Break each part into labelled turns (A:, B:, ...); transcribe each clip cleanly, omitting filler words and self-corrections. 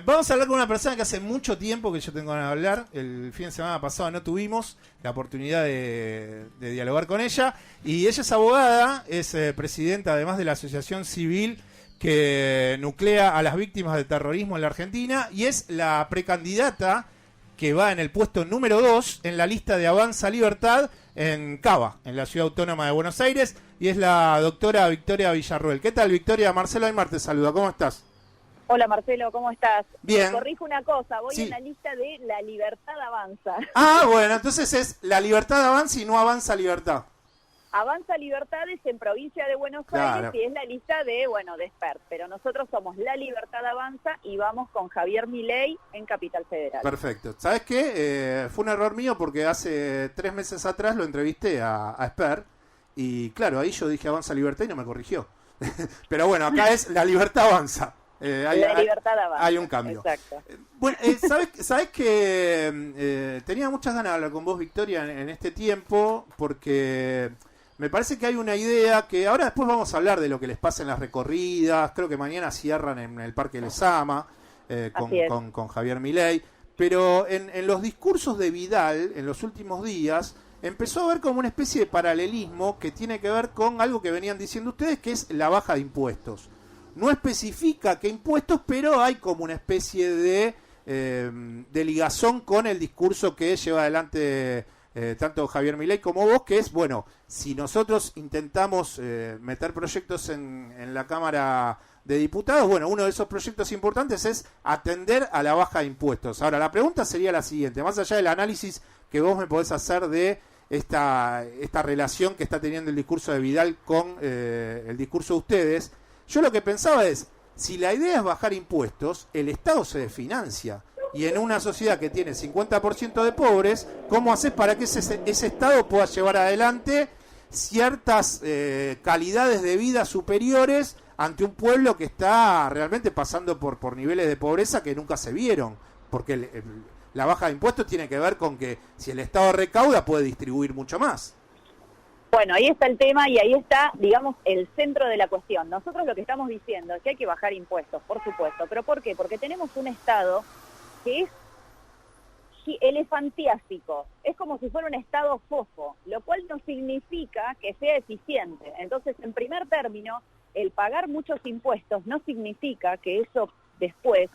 A: Vamos a hablar con una persona que hace mucho tiempo que yo tengo ganas de hablar. El fin de semana pasado no tuvimos la oportunidad de dialogar con ella. Y ella es abogada, es presidenta además de la Asociación Civil que nuclea a las víctimas del terrorismo en la Argentina. Y es la precandidata que va en el puesto número 2 en la lista de Avanza Libertad en Cava, en la Ciudad Autónoma de Buenos Aires. Y es la doctora Victoria Villarroel. ¿Qué tal, Victoria? Marcelo Aymar te saluda. ¿Cómo estás?
B: Hola Marcelo, ¿cómo estás?
A: Bien.
B: Te corrijo una cosa, voy
A: Sí.
B: en la lista de La Libertad Avanza.
A: Ah, bueno, entonces es La Libertad Avanza y no Avanza Libertad.
B: Avanza Libertad es en provincia de Buenos
A: Claro.
B: Aires y es la lista de Expert, pero nosotros somos La Libertad Avanza y vamos con Javier Milei en Capital Federal.
A: Perfecto. ¿Sabes qué? Fue un error mío porque hace 3 meses atrás lo entrevisté a Esper y claro, ahí yo dije Avanza Libertad y no me corrigió. Pero bueno, acá es La Libertad Avanza.
B: La Libertad Avanza.
A: Hay un cambio.
B: Exacto.
A: Bueno, ¿sabes que tenía muchas ganas de hablar con vos, Victoria, en este tiempo? Porque me parece que hay una idea que ahora después vamos a hablar de lo que les pasa en las recorridas. Creo que mañana cierran en el Parque Lezama con Javier Milei. Pero en los discursos de Vidal en los últimos días empezó a haber como una especie de paralelismo que tiene que ver con algo que venían diciendo ustedes, que es la baja de impuestos. No especifica qué impuestos, pero hay como una especie de ligazón con el discurso que lleva adelante tanto Javier Milei como vos, que es, bueno, si nosotros intentamos meter proyectos en la Cámara de Diputados, bueno, uno de esos proyectos importantes es atender a la baja de impuestos. Ahora, la pregunta sería la siguiente, más allá del análisis que vos me podés hacer de esta relación que está teniendo el discurso de Vidal con el discurso de ustedes, yo lo que pensaba es, si la idea es bajar impuestos, el Estado se desfinancia. Y en una sociedad que tiene 50% de pobres, ¿cómo haces para que ese Estado pueda llevar adelante ciertas calidades de vida superiores ante un pueblo que está realmente pasando por niveles de pobreza que nunca se vieron? Porque la baja de impuestos tiene que ver con que si el Estado recauda puede distribuir mucho más.
B: Bueno, ahí está el tema y ahí está, digamos, el centro de la cuestión. Nosotros lo que estamos diciendo es que hay que bajar impuestos, por supuesto. ¿Pero por qué? Porque tenemos un Estado que es elefantiásico. Es como si fuera un Estado fofo, lo cual no significa que sea eficiente. Entonces, en primer término, el pagar muchos impuestos no significa que eso después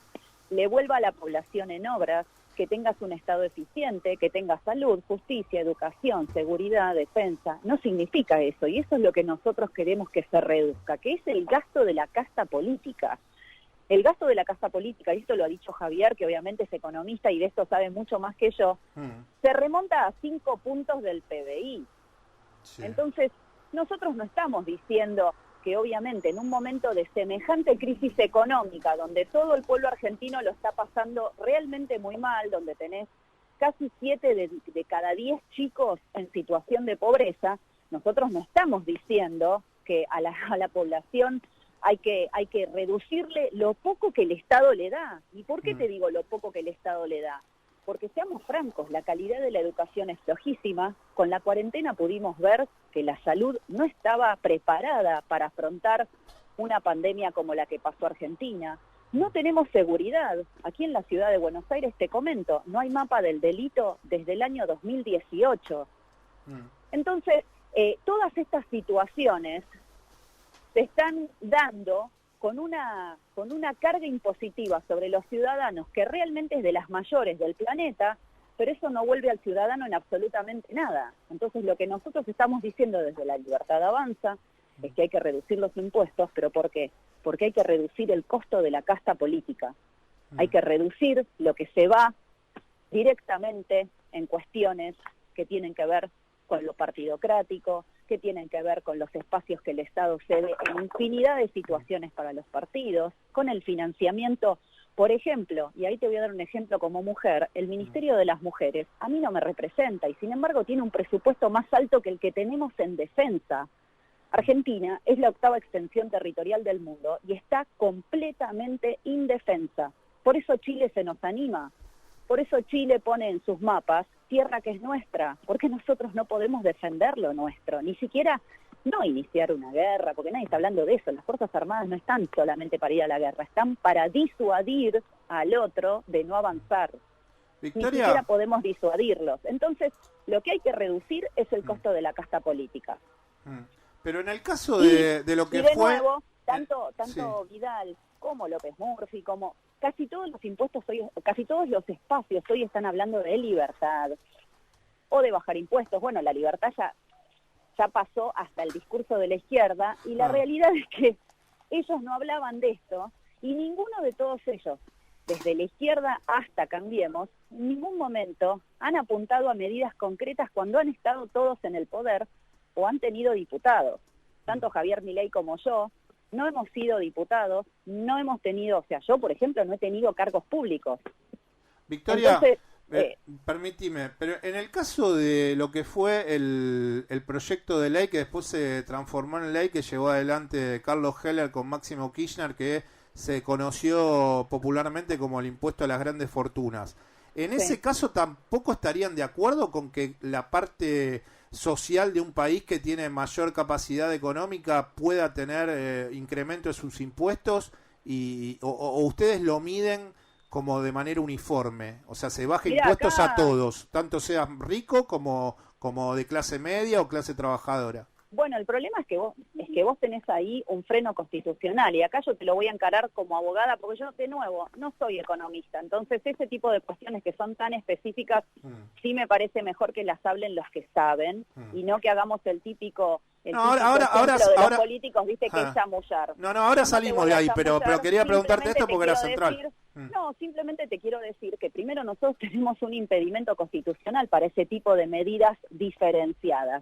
B: le vuelva a la población en obras, que tengas un Estado eficiente, que tengas salud, justicia, educación, seguridad, defensa. No significa eso, y eso es lo que nosotros queremos que se reduzca, que es el gasto de la casta política. El gasto de la casta política, y esto lo ha dicho Javier, que obviamente es economista y de esto sabe mucho más que yo, se remonta a 5 puntos del PBI. Sí. Entonces, nosotros no estamos diciendo que obviamente en un momento de semejante crisis económica, donde todo el pueblo argentino lo está pasando realmente muy mal, donde tenés casi 7 de cada 10 chicos en situación de pobreza, nosotros no estamos diciendo que a la población hay que reducirle lo poco que el Estado le da. ¿Y por qué te digo lo poco que el Estado le da? Porque seamos francos, la calidad de la educación es flojísima. Con la cuarentena pudimos ver que la salud no estaba preparada para afrontar una pandemia como la que pasó Argentina. No tenemos seguridad. Aquí en la ciudad de Buenos Aires, te comento, no hay mapa del delito desde el año 2018. Entonces, todas estas situaciones se están dando con una carga impositiva sobre los ciudadanos que realmente es de las mayores del planeta, pero eso no vuelve al ciudadano en absolutamente nada. Entonces lo que nosotros estamos diciendo desde La Libertad Avanza es que hay que reducir los impuestos, ¿pero por qué? Porque hay que reducir el costo de la casta política. Hay que reducir lo que se va directamente en cuestiones que tienen que ver con lo partidocrático, que tienen que ver con los espacios que el Estado cede en infinidad de situaciones para los partidos, con el financiamiento. Por ejemplo, y ahí te voy a dar un ejemplo como mujer, el Ministerio de las Mujeres a mí no me representa y sin embargo tiene un presupuesto más alto que el que tenemos en defensa. Argentina es la 8ª extensión territorial del mundo y está completamente indefensa. Por eso Chile se nos anima, por eso Chile pone en sus mapas tierra que es nuestra, porque nosotros no podemos defender lo nuestro, ni siquiera no iniciar una guerra, porque nadie está hablando de eso. Las Fuerzas Armadas no están solamente para ir a la guerra, están para disuadir al otro de no avanzar.
A: Victoria,
B: ni siquiera podemos disuadirlos. Entonces, lo que hay que reducir es el costo de la casta política.
A: Pero en el caso de lo que
B: y de
A: fue...
B: nuevo, tanto
A: sí.
B: Vidal como López Murphy, como casi todos los impuestos hoy, casi todos los espacios hoy están hablando de libertad o de bajar impuestos. Bueno, la libertad ya pasó hasta el discurso de la izquierda, y la realidad es que ellos no hablaban de esto, y ninguno de todos ellos, desde la izquierda hasta Cambiemos, en ningún momento han apuntado a medidas concretas cuando han estado todos en el poder o han tenido diputados. Tanto Javier Milei como yo no hemos sido diputados, no hemos tenido, o sea, yo, por ejemplo, no he tenido cargos públicos.
A: Victoria,
B: Entonces,
A: permítime, pero en el caso de lo que fue el proyecto de ley que después se transformó en ley, que llevó adelante Carlos Heller con Máximo Kirchner, que se conoció popularmente como el impuesto a las grandes fortunas. En ese caso, ¿tampoco estarían de acuerdo con que la parte social de un país que tiene mayor capacidad económica pueda tener incremento de sus impuestos, o ustedes lo miden como de manera uniforme? O sea, se baja impuestos a todos, tanto seas rico como de clase media o clase trabajadora.
B: Bueno, el problema es que vos tenés ahí un freno constitucional, y acá yo te lo voy a encarar como abogada, porque yo, de nuevo, no soy economista. Entonces, ese tipo de cuestiones que son tan específicas, sí me parece mejor que las hablen los que saben, y no que hagamos el típico... ahora los políticos, viste, que es chamullar.
A: Ahora salimos de ahí, pero quería preguntarte esto porque era central.
B: No, simplemente te quiero decir que primero nosotros tenemos un impedimento constitucional para ese tipo de medidas diferenciadas,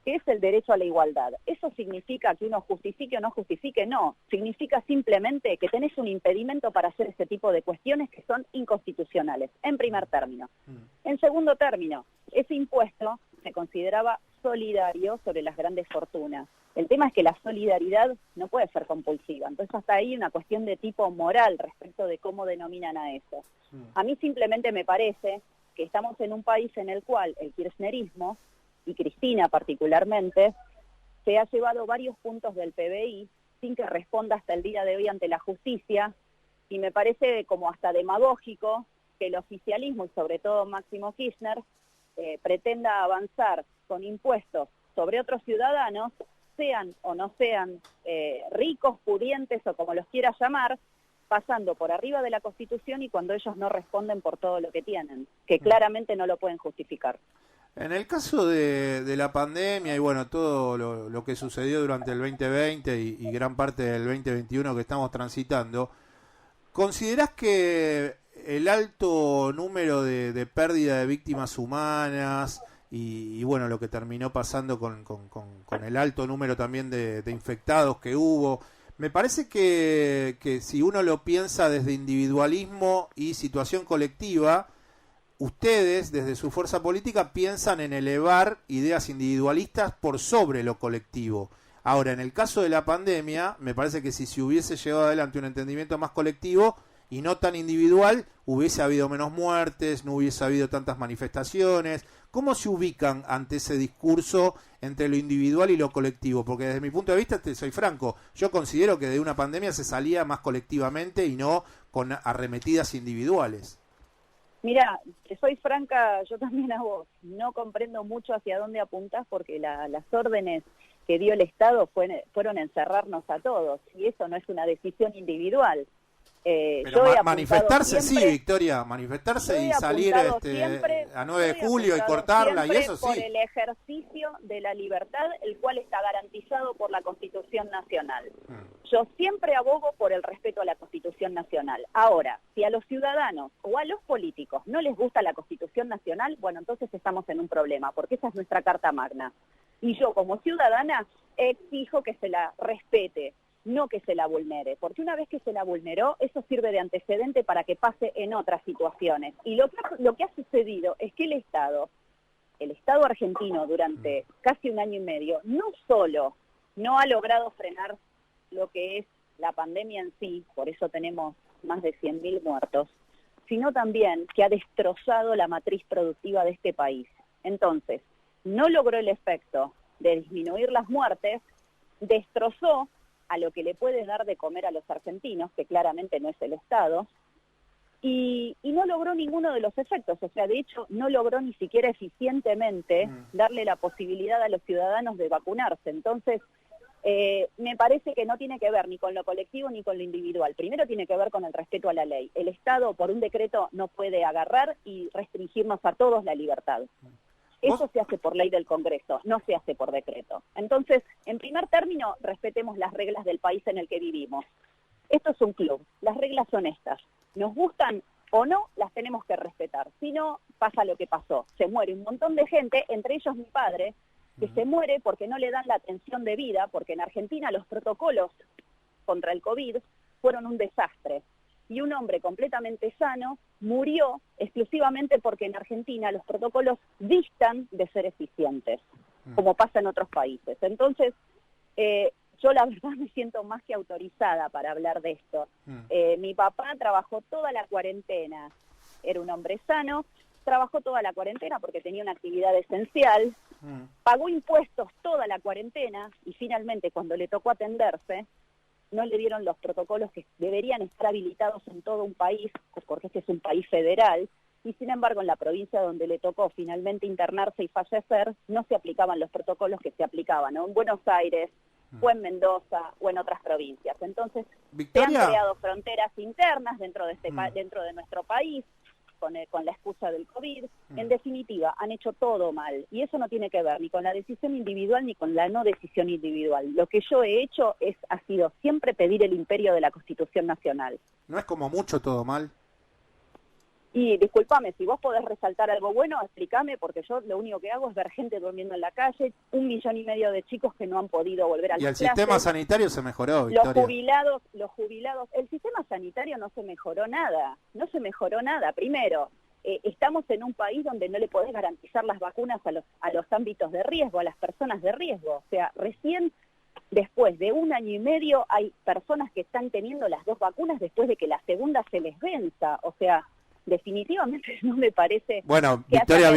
B: que es el derecho a la igualdad. ¿Eso significa que uno justifique o no justifique? No, significa simplemente que tenés un impedimento para hacer ese tipo de cuestiones que son inconstitucionales, en primer término. En segundo término, ese impuesto se consideraba solidario sobre las grandes fortunas. El tema es que la solidaridad no puede ser compulsiva, entonces hasta ahí una cuestión de tipo moral respecto de cómo denominan a eso. A mí simplemente me parece que estamos en un país en el cual el kirchnerismo, y Cristina particularmente, se ha llevado varios puntos del PBI sin que responda hasta el día de hoy ante la justicia, y me parece como hasta demagógico que el oficialismo, y sobre todo Máximo Kirchner, pretenda avanzar con impuestos sobre otros ciudadanos, sean o no sean ricos, pudientes o como los quieras llamar, pasando por arriba de la Constitución, y cuando ellos no responden por todo lo que tienen, que claramente no lo pueden justificar.
A: En el caso de la pandemia y bueno, todo lo que sucedió durante el 2020 y gran parte del 2021 que estamos transitando, ¿considerás que el alto número de pérdida de víctimas humanas y bueno, lo que terminó pasando con el alto número también de infectados que hubo, me parece que si uno lo piensa desde individualismo y situación colectiva, ustedes desde su fuerza política piensan en elevar ideas individualistas por sobre lo colectivo? Ahora, en el caso de la pandemia, me parece que si se hubiese llevado adelante un entendimiento más colectivo y no tan individual, hubiese habido menos muertes, no hubiese habido tantas manifestaciones. ¿Cómo se ubican ante ese discurso entre lo individual y lo colectivo? Porque desde mi punto de vista, soy franco, yo considero que de una pandemia se salía más colectivamente y no con arremetidas individuales.
B: Mira, te soy franca, yo también a vos, no comprendo mucho hacia dónde apuntás, porque las órdenes que dio el Estado fueron encerrarnos a todos, y eso no es una decisión individual.
A: Pero manifestarse siempre, sí, Victoria, manifestarse y salir a 9 de julio y cortarla y eso sí.
B: Por el ejercicio de la libertad, el cual está garantizado por la Constitución Nacional. Yo siempre abogo por el respeto a la Constitución Nacional. Ahora, si a los ciudadanos o a los políticos no les gusta la Constitución Nacional, bueno, entonces estamos en un problema, porque esa es nuestra Carta Magna. Y yo, como ciudadana, exijo que se la respete, no que se la vulnere, porque una vez que se la vulneró, eso sirve de antecedente para que pase en otras situaciones. Y lo que ha sucedido es que el Estado argentino durante casi un año y medio, no solo no ha logrado frenar lo que es la pandemia en sí, por eso tenemos más de 100.000 muertos, sino también que ha destrozado la matriz productiva de este país. Entonces, no logró el efecto de disminuir las muertes, destrozó a lo que le puede dar de comer a los argentinos, que claramente no es el Estado, y no logró ninguno de los efectos. O sea, de hecho, no logró ni siquiera eficientemente darle la posibilidad a los ciudadanos de vacunarse. Entonces, me parece que no tiene que ver ni con lo colectivo ni con lo individual. Primero tiene que ver con el respeto a la ley. El Estado, por un decreto, no puede agarrar y restringirnos a todos la libertad. Eso se hace por ley del Congreso, no se hace por decreto. Entonces, en primer término, respetemos las reglas del país en el que vivimos. Esto es un club, las reglas son estas. Nos gustan o no, las tenemos que respetar. Si no, pasa lo que pasó. Se muere un montón de gente, entre ellos mi padre, que se muere porque no le dan la atención debida, porque en Argentina los protocolos contra el COVID fueron un desastre. Y un hombre completamente sano murió exclusivamente porque en Argentina los protocolos distan de ser eficientes, como pasa en otros países. Entonces, yo la verdad me siento más que autorizada para hablar de esto. Mi papá trabajó toda la cuarentena, era un hombre sano, trabajó toda la cuarentena porque tenía una actividad esencial, pagó impuestos toda la cuarentena y finalmente cuando le tocó atenderse, no le dieron los protocolos que deberían estar habilitados en todo un país, porque este es un país federal, y sin embargo en la provincia donde le tocó finalmente internarse y fallecer, no se aplicaban los protocolos que se aplicaban, ¿no? En Buenos Aires, o en Mendoza, o en otras provincias. Entonces,
A: Victoria,
B: se han creado fronteras internas dentro de dentro de nuestro país, con la excusa del COVID. En definitiva, han hecho todo mal. Y eso no tiene que ver ni con la decisión individual ni con la no decisión individual. Lo que yo he hecho ha sido siempre pedir el imperio de la Constitución Nacional.
A: ¿no es como mucho todo mal?
B: Y discúlpame, si vos podés resaltar algo bueno, explícame, porque yo lo único que hago es ver gente durmiendo en la calle, 1,5 millones de chicos que no han podido volver a las clases.
A: Y el sistema sanitario se mejoró, Victoria.
B: Los jubilados, el sistema sanitario no se mejoró nada. Primero, estamos en un país donde no le podés garantizar las vacunas a los ámbitos de riesgo, a las personas de riesgo. O sea, recién después de 1 año y medio hay personas que están teniendo las 2 vacunas después de que la segunda se les venza. O sea, definitivamente no me parece.
A: Bueno,
B: que
A: Victoria,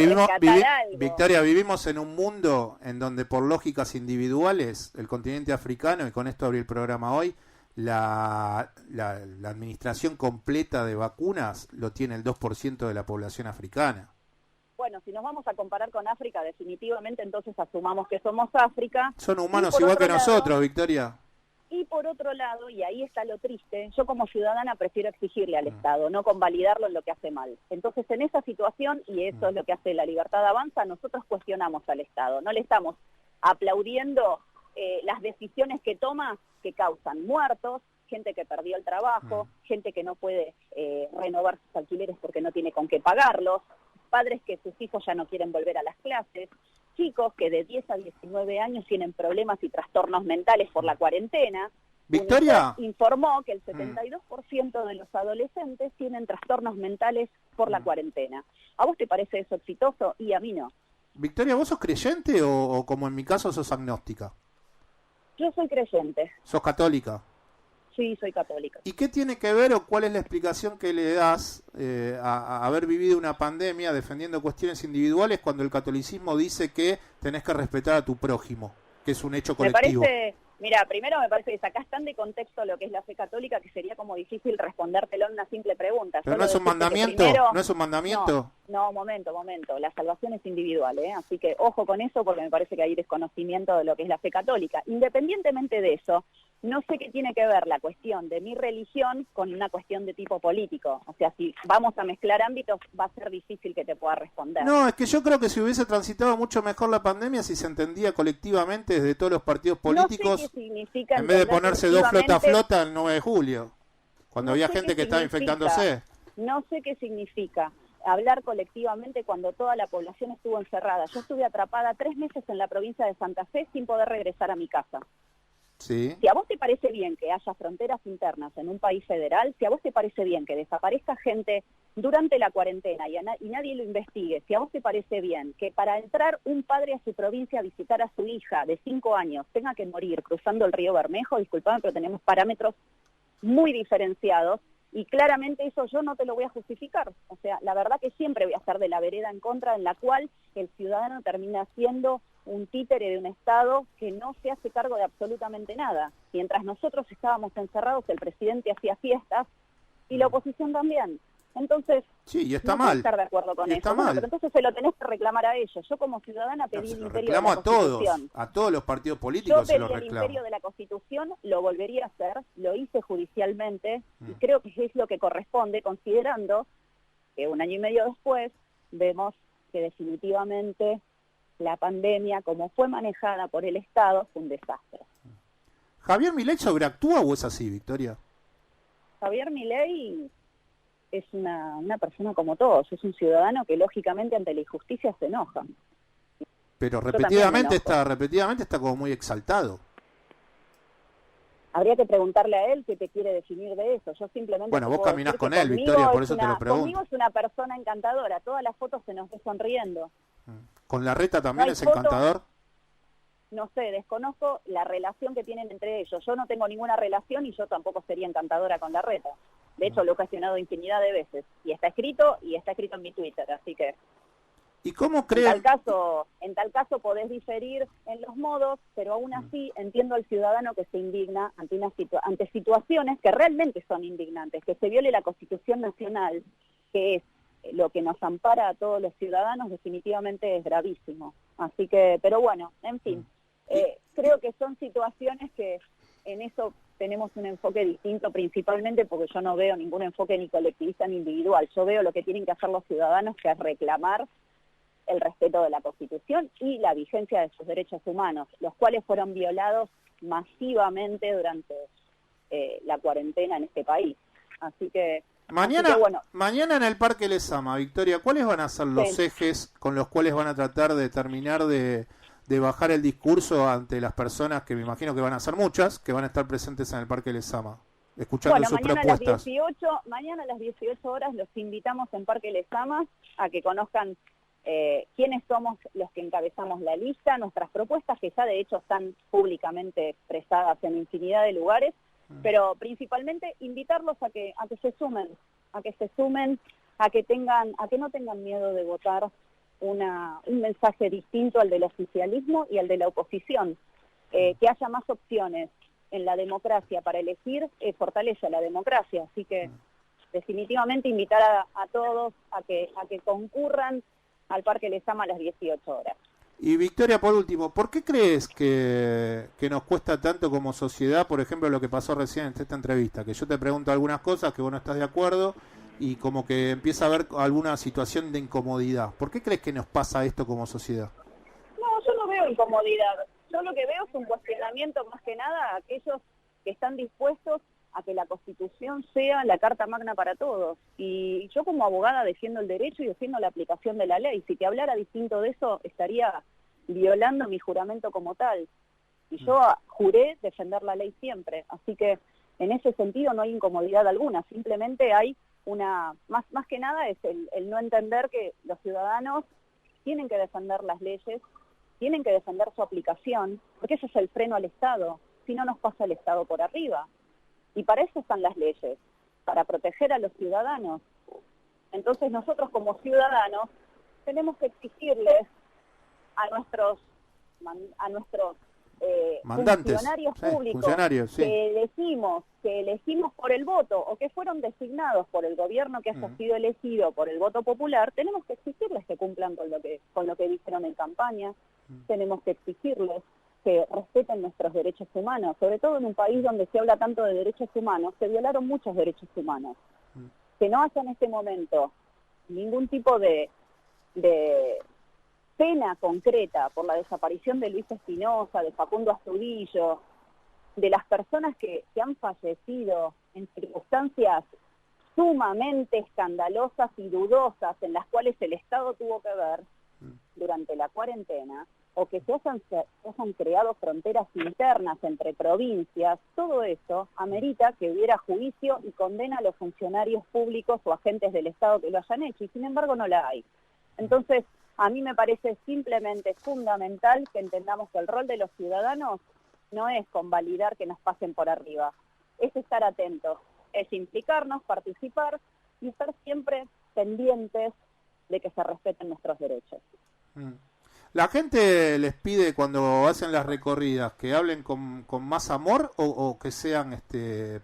B: Victoria,
A: vivimos en un mundo en donde por lógicas individuales, el continente africano, y con esto abrí el programa hoy, la administración completa de vacunas lo tiene el 2% de la población africana.
B: Bueno, si nos vamos a comparar con África, definitivamente entonces asumamos que somos África.
A: Son humanos igual que nosotros, Victoria.
B: Y por otro lado, y ahí está lo triste, yo como ciudadana prefiero exigirle al Estado, no convalidarlo en lo que hace mal. Entonces, en esa situación, y eso es lo que hace La Libertad Avanza, nosotros cuestionamos al Estado. No le estamos aplaudiendo las decisiones que toma, que causan muertos, gente que perdió el trabajo, gente que no puede renovar sus alquileres porque no tiene con qué pagarlos, padres que sus hijos ya no quieren volver a las clases, chicos que de 10 a 19 años tienen problemas y trastornos mentales por la cuarentena.
A: Victoria
B: informó que el 72% de los adolescentes tienen trastornos mentales por la cuarentena. ¿A vos te parece eso exitoso? Y a mí no.
A: Victoria, ¿vos sos creyente o como en mi caso sos agnóstica?
B: Yo soy creyente.
A: ¿Sos católica?
B: Sí, soy católica.
A: ¿Y qué tiene que ver o cuál es la explicación que le das a haber vivido una pandemia defendiendo cuestiones individuales cuando el catolicismo dice que tenés que respetar a tu prójimo, que es un hecho colectivo?
B: Primero me parece que sacás tan de contexto lo que es la fe católica que sería como difícil respondértelo en una simple pregunta.
A: Pero no es un mandamiento, ¿no es un mandamiento?
B: No, momento. La salvación es individual, así que ojo con eso porque me parece que hay desconocimiento de lo que es la fe católica. Independientemente de eso, no sé qué tiene que ver la cuestión de mi religión con una cuestión de tipo político. O sea, si vamos a mezclar ámbitos, va a ser difícil que te pueda responder.
A: No, es que yo creo que si hubiese transitado mucho mejor la pandemia, si se entendía colectivamente desde todos los partidos políticos,
B: no sé qué significa
A: en vez de ponerse 2 flota el 9 de julio, cuando había gente que estaba infectándose.
B: No sé qué significa hablar colectivamente cuando toda la población estuvo encerrada. Yo estuve atrapada 3 meses en la provincia de Santa Fe sin poder regresar a mi casa.
A: Sí.
B: Si a vos te parece bien que haya fronteras internas en un país federal, si a vos te parece bien que desaparezca gente durante la cuarentena y nadie lo investigue, si a vos te parece bien que para entrar un padre a su provincia a visitar a su hija de 5 años tenga que morir cruzando el río Bermejo, disculpame, pero tenemos parámetros muy diferenciados, Y claramente eso yo no te lo voy a justificar. O sea, la verdad que siempre voy a estar de la vereda en contra, en la cual el ciudadano termina siendo un títere de un Estado que no se hace cargo de absolutamente nada. Mientras nosotros estábamos encerrados, el presidente hacía fiestas y la oposición también. Entonces,
A: sí, y está
B: no
A: mal.
B: puedo estar de acuerdo con
A: y
B: eso.
A: Está
B: Bueno,
A: mal.
B: pero entonces se lo tenés que reclamar a ellos. Yo como ciudadana pedí
A: Se
B: el
A: lo
B: imperio
A: reclamo
B: de la
A: a todos,
B: Constitución.
A: a todos los partidos
B: Yo
A: políticos se
B: pedí
A: lo
B: el
A: reclamo.
B: imperio de la Constitución, lo volvería a hacer, lo hice judicialmente y creo que es lo que corresponde, considerando que un año y medio después vemos que definitivamente la pandemia, como fue manejada por el Estado, fue un desastre.
A: ¿Javier Milei sobreactúa o es así, Victoria?
B: Javier Milei es una persona como todos, es un ciudadano que lógicamente ante la injusticia se enoja.
A: Pero
B: Yo también me enojo.
A: repetidamente está como muy exaltado.
B: Habría que preguntarle a él qué te quiere definir de eso. Yo simplemente
A: Bueno, vos
B: puedo
A: caminás
B: decir
A: con
B: que
A: él,
B: conmigo
A: Victoria, por
B: es
A: eso te lo pregunto.
B: Conmigo es una persona encantadora. Todas las fotos se nos ve sonriendo.
A: ¿Con Larreta
B: No
A: también
B: hay
A: es
B: foto,
A: encantador?
B: no sé, desconozco la relación que tienen entre ellos. Yo no tengo ninguna relación y yo tampoco sería encantadora con Larreta. De hecho, lo he cuestionado infinidad de veces. Y está escrito en mi Twitter, así que...
A: ¿Y cómo
B: En
A: creen?
B: tal caso podés diferir en los modos, pero aún así entiendo al ciudadano que se indigna ante situaciones que realmente son indignantes, que se viole la Constitución Nacional, que es lo que nos ampara a todos los ciudadanos, definitivamente es gravísimo. Así que, pero bueno, en fin, creo que son situaciones que en eso tenemos un enfoque distinto, principalmente porque yo no veo ningún enfoque ni colectivista ni individual. Yo veo lo que tienen que hacer los ciudadanos, que es reclamar el respeto de la Constitución y la vigencia de sus derechos humanos, los cuales fueron violados masivamente durante la cuarentena en este país. Así que
A: Mañana en el Parque Lezama, Victoria, ¿cuáles van a ser los ejes con los cuales van a tratar de terminar de bajar el discurso ante las personas, que me imagino que van a ser muchas, que van a estar presentes en el Parque Lezama, escuchando sus propuestas?
B: Mañana a las 18 horas los invitamos en Parque Lezama a que conozcan quiénes somos los que encabezamos la lista, nuestras propuestas que ya de hecho están públicamente expresadas en infinidad de lugares, pero principalmente invitarlos a que se sumen, a que no tengan miedo de votar un mensaje distinto al del oficialismo y al de la oposición, que haya más opciones en la democracia para elegir, fortalece a la democracia, así que definitivamente invitar a todos a que concurran al Parque Lezama a las 18 horas.
A: Y Victoria, por último, ¿por qué crees que nos cuesta tanto como sociedad, por ejemplo, lo que pasó recién en esta entrevista? Que yo te pregunto algunas cosas que vos no estás de acuerdo y como que empieza a haber alguna situación de incomodidad. ¿Por qué crees que nos pasa esto como sociedad?
B: No, yo no veo incomodidad. Yo lo que veo es un cuestionamiento más que nada a aquellos que están dispuestos a que la Constitución sea la carta magna para todos. Y yo como abogada defiendo el derecho y defiendo la aplicación de la ley. Si te hablara distinto de eso, estaría violando mi juramento como tal. Y yo juré defender la ley siempre. Así que en ese sentido no hay incomodidad alguna. Simplemente hay más que nada es el no entender que los ciudadanos tienen que defender las leyes, tienen que defender su aplicación, porque ese es el freno al Estado. Si no nos pasa el Estado por arriba. Y para eso están las leyes, para proteger a los ciudadanos. Entonces nosotros como ciudadanos tenemos que exigirles a nuestros
A: mandantes,
B: funcionarios públicos
A: sí.
B: que elegimos por el voto o que fueron designados por el gobierno que haya sido elegido por el voto popular, tenemos que exigirles que cumplan con lo que dijeron en campaña, tenemos que exigirles que respeten nuestros derechos humanos, sobre todo en un país donde se habla tanto de derechos humanos, se violaron muchos derechos humanos. Que no haya en este momento ningún tipo de pena concreta por la desaparición de Luis Espinosa, de Facundo Astudillo, de las personas que han fallecido en circunstancias sumamente escandalosas y dudosas en las cuales el Estado tuvo que ver durante la cuarentena, o que se hayan creado fronteras internas entre provincias, todo eso amerita que hubiera juicio y condena a los funcionarios públicos o agentes del Estado que lo hayan hecho, y sin embargo no la hay. Entonces, a mí me parece simplemente fundamental que entendamos que el rol de los ciudadanos no es convalidar que nos pasen por arriba, es estar atentos, es implicarnos, participar y estar siempre pendientes de que se respeten nuestros derechos.
A: ¿La gente les pide cuando hacen las recorridas que hablen con más amor o que sean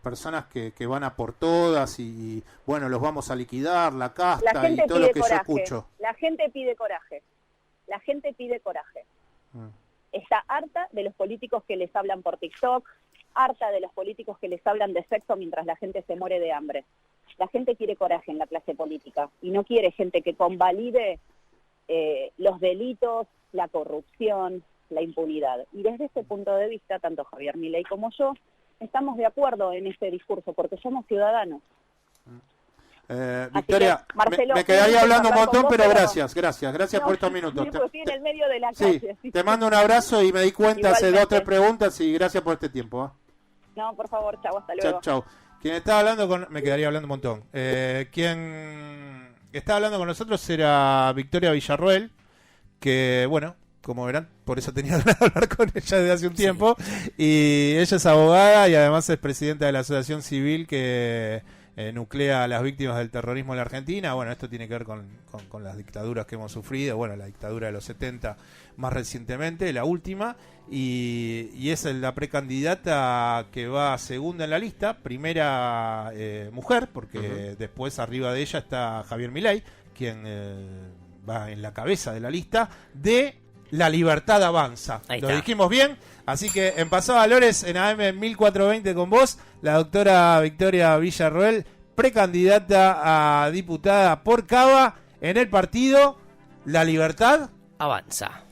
A: personas que van a por todas y bueno, los vamos a liquidar, la casta y todo lo que
B: coraje.
A: yo escucho?
B: La gente pide coraje. La gente pide coraje. Está harta de los políticos que les hablan por TikTok, harta de los políticos que les hablan de sexo mientras la gente se muere de hambre. La gente quiere coraje en la clase política y no quiere gente que convalide los delitos, la corrupción, la impunidad. Y desde ese punto de vista, tanto Javier Milei como yo estamos de acuerdo en ese discurso, porque somos ciudadanos.
A: Victoria,
B: que, Marcelo,
A: me quedaría hablando un montón,
B: vos,
A: pero gracias por estos minutos.
B: Estoy en el medio de la calle.
A: Sí, te mando un abrazo y me di cuenta hace 2 o 3 preguntas y gracias por este tiempo.
B: No, por favor, chau, hasta luego.
A: Chau. Quien estaba hablando me quedaría hablando un montón. Quien estaba hablando con nosotros era Victoria Villarroel, que bueno, como verán, por eso tenía ganas de hablar con ella desde hace un tiempo. Y ella es abogada y además es presidenta de la asociación civil que nuclea a las víctimas del terrorismo en la Argentina. Bueno, esto tiene que ver con las dictaduras que hemos sufrido. Bueno, la dictadura de los 70 más recientemente, la última. Y es la precandidata que va segunda en la lista, primera mujer, porque después arriba de ella está Javier Milei, quien va en la cabeza de la lista de La Libertad Avanza. Lo dijimos bien, así que en Pasado Valores en AM 1420 con vos, la doctora Victoria Villarroel, precandidata a diputada por Cava en el partido La Libertad
C: Avanza.